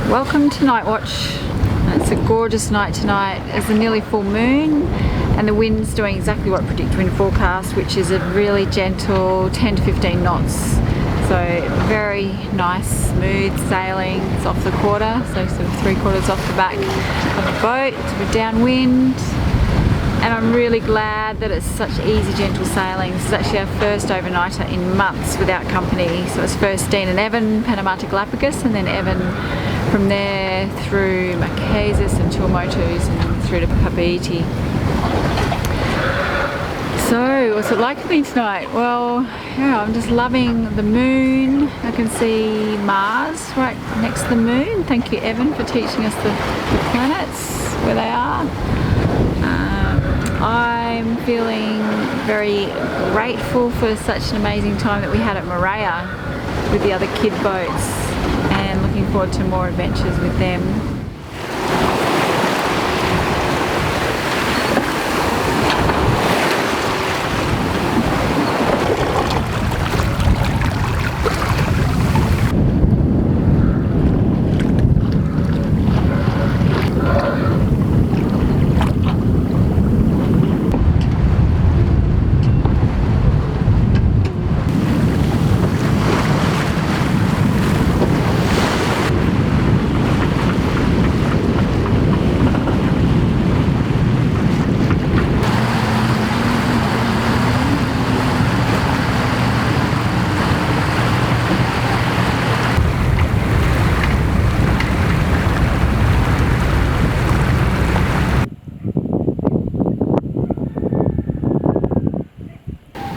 Welcome to Night Watch. It's a gorgeous night tonight. It's a nearly full moon and the wind's doing exactly what Predict Wind forecast, which is a really gentle 10 to 15 knots. So very nice, smooth sailing. It's off the quarter, so sort of 3/4 off the back of the boat. We're downwind. And I'm really glad that it's such easy, gentle sailing. This is actually our first overnighter in months without company. So it's first Dean and Evan, Panama to Galapagos, and then Evan from there through Marquesas and Tuamotus and through to Papeete. So, what's it like for me tonight? Well, yeah, I'm just loving the moon. I can see Mars right next to the moon. Thank you, Evan, for teaching us the planets, where they are. I'm feeling very grateful for such an amazing time that we had at Moorea with the other kid boats, and looking forward to more adventures with them.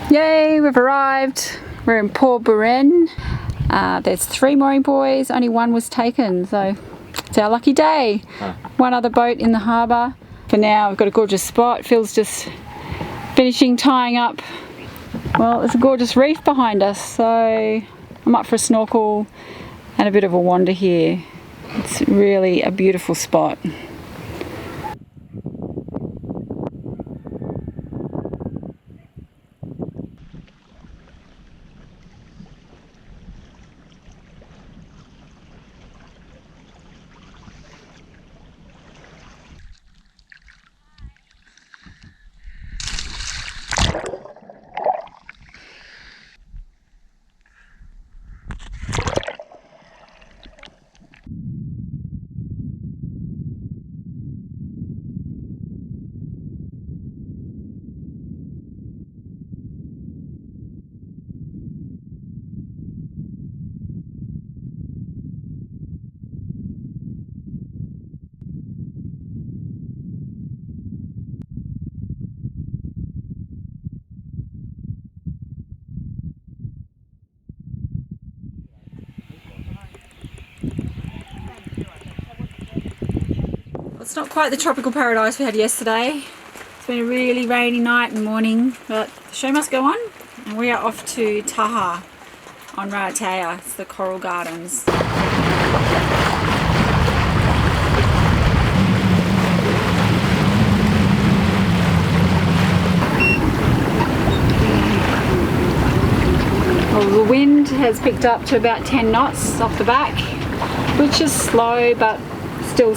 Yay, we've arrived. We're in Port Buren. There's 3 mooring buoys, only 1 was taken, so it's our lucky day. 1 other boat in the harbour. For now, we've got a gorgeous spot. Phil's just finishing tying up. Well, there's a gorgeous reef behind us, so I'm up for a snorkel and a bit of a wander here. It's really a beautiful spot. It's not quite the tropical paradise we had yesterday. It's been a really rainy night and morning, but the show must go on, and we are off to Taha on Raiatea. It's the Coral Gardens. Well, the wind has picked up to about 10 knots off the back, which is slow but still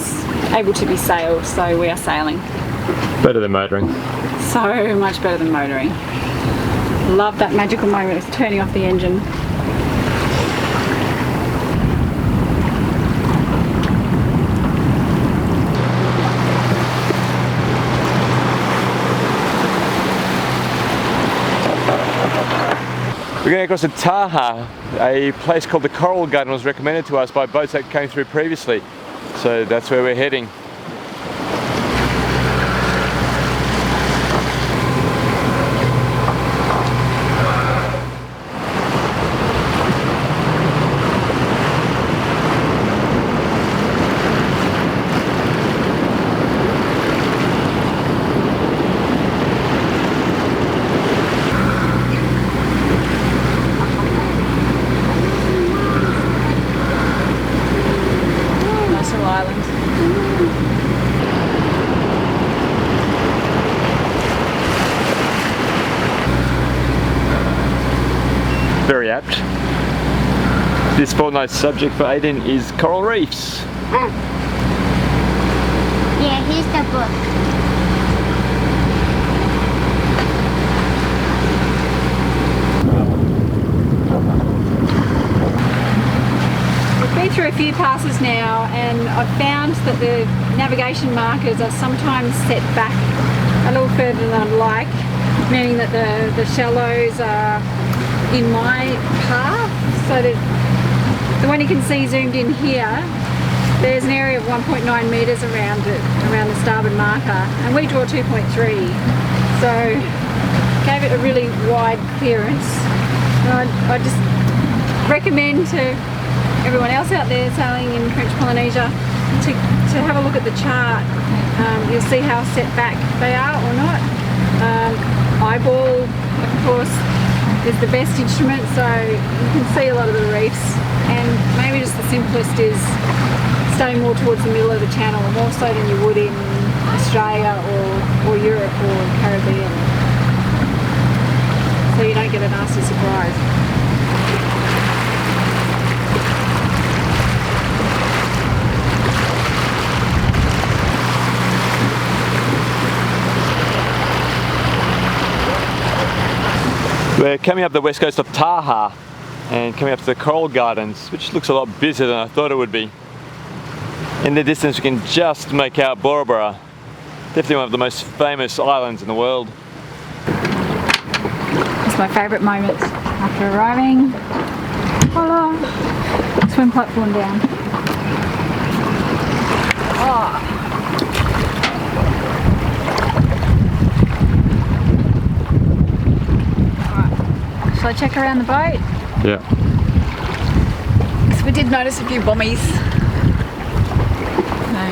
able to be sailed, so we are sailing. Better than motoring. So much better than motoring. Love that magical moment of turning off the engine. We're going across to Taha. A place called the Coral Garden was recommended to us by boats that came through previously. So that's where we're heading. Nice little island. Very apt. This fortnight's subject for Aiden is coral reefs. Yeah, here's the book. We've been through a few passes now, and I've found that the navigation markers are sometimes set back a little further than I'd like, meaning that the shallows are in my path, so that the one you can see zoomed in here, there's an area of 1.9 metres around it, around the starboard marker, and we draw 2.3, so gave it a really wide clearance. And I just recommend to everyone else out there sailing in French Polynesia to have a look at the chart. You'll see how set back they are or not. Eyeball, of course, is the best instrument, so you can see a lot of the reefs, and maybe just the simplest is stay more towards the middle of the channel, more so than you would in Australia or Europe or Caribbean, so you don't get a nasty surprise. We're coming up the west coast of Taha and coming up to the Coral Gardens, which looks a lot busier than I thought it would be. In the distance we can just make out Bora Bora, definitely one of the most famous islands in the world. It's my favourite moment after arriving. Voila! Swim platform down. Oh. Shall I check around the boat? Yeah. Because we did notice a few bommies. No.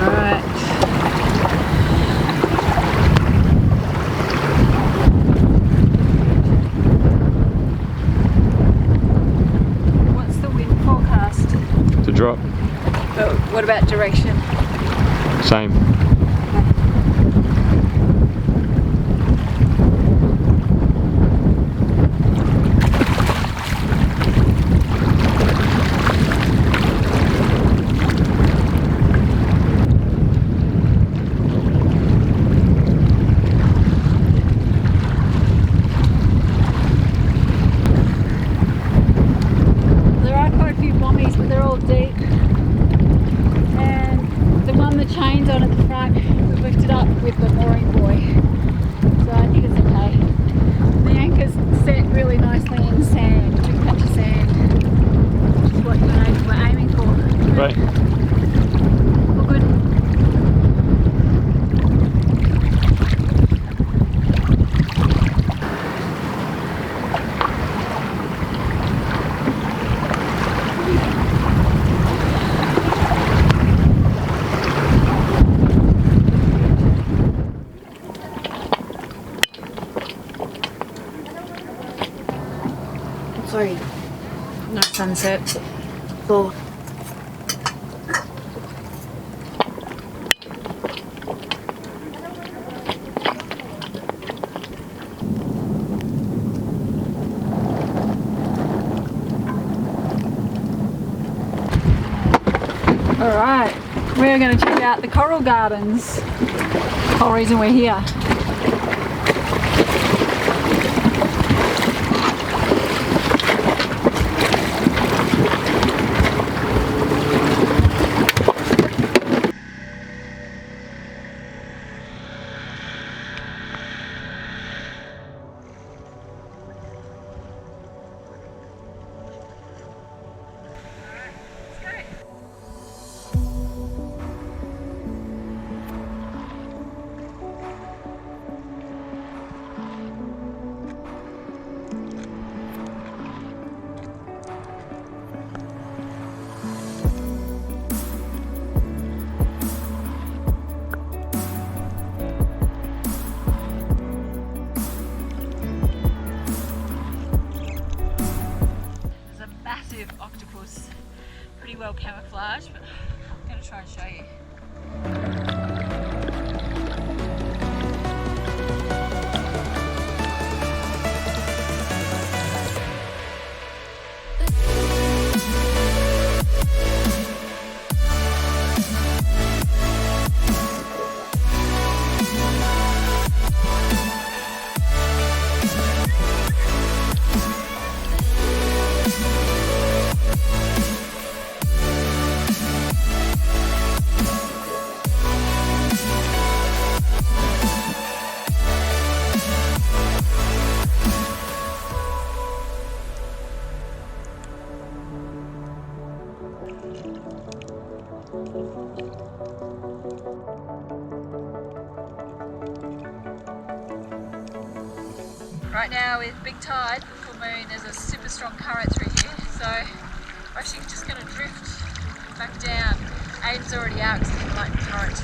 Alright. What's the wind forecast? To drop. But what about direction? Same. There are quite a few bommies, but they're all deep. And the one that chains on at the front, we've lifted up with the mooring buoy. So I think it's okay. The anchor's set really nicely in sand, a big patch of sand, which is what we're aiming for. Right. All good. Sorry, no sunset. Cool. Alright, we're going to check out the Coral Gardens. The whole reason we're here. Octopus, pretty well camouflaged, but I'm going to try and show you. Right now with big tide, full moon, there's a super strong current through here, so we're actually just going to drift back down. Aiden's already out because he doesn't like the current.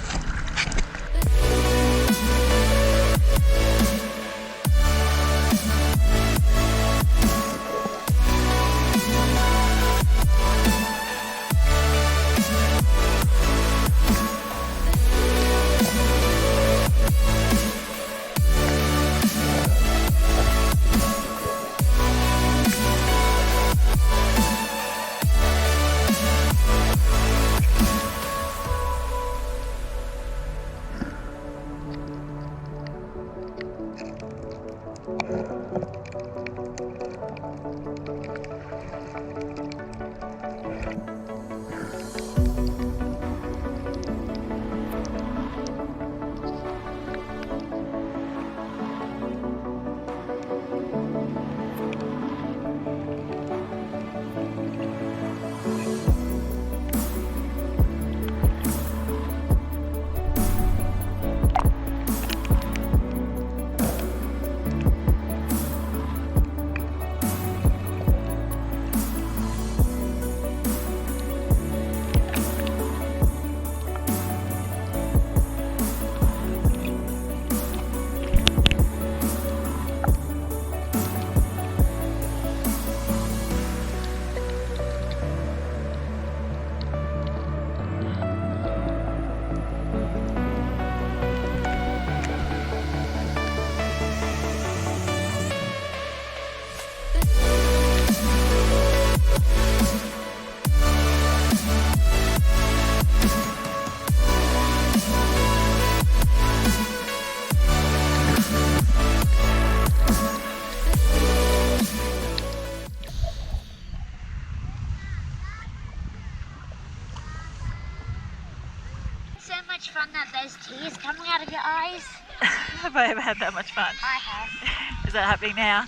So much fun that there's tears coming out of your eyes. Have I ever had that much fun? I have. Is that happening now?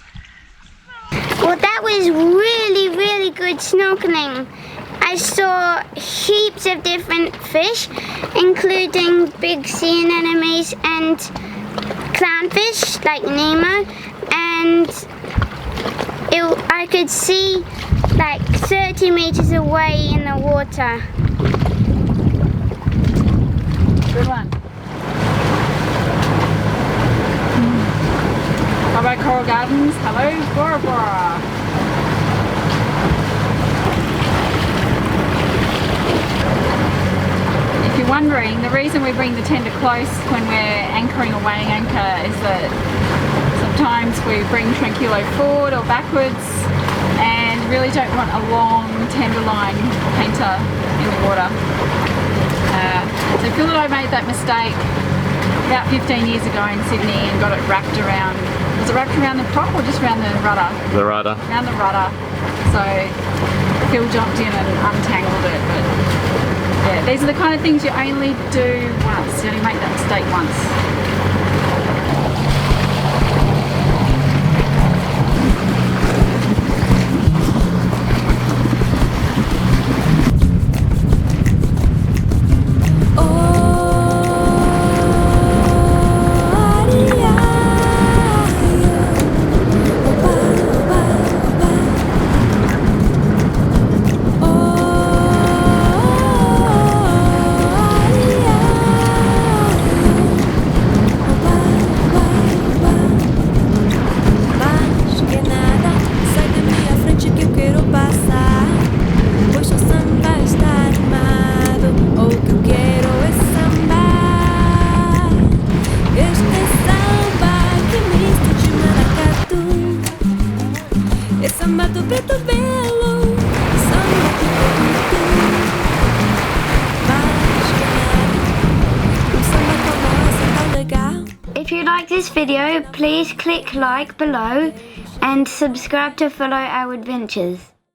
Well, that was really, really good snorkeling. I saw heaps of different fish, including big sea anemones and clownfish like Nemo, and I could see like 30 meters away in the water. Good one. How about Coral Gardens? Hello, Bora Bora. If you're wondering, the reason we bring the tender close when we're anchoring or weighing anchor is that sometimes we bring Tranquilo forward or backwards and really don't want a long tender line painter in the water. So I feel that I made that mistake about 15 years ago in Sydney and got it wrapped around, was it wrapped around the prop or just around the rudder? The rudder. Around the rudder. So Phil jumped in and untangled it, but yeah, these are the kind of things you only do once, you only make that mistake once. If you like this video, please click like below and subscribe to follow our adventures.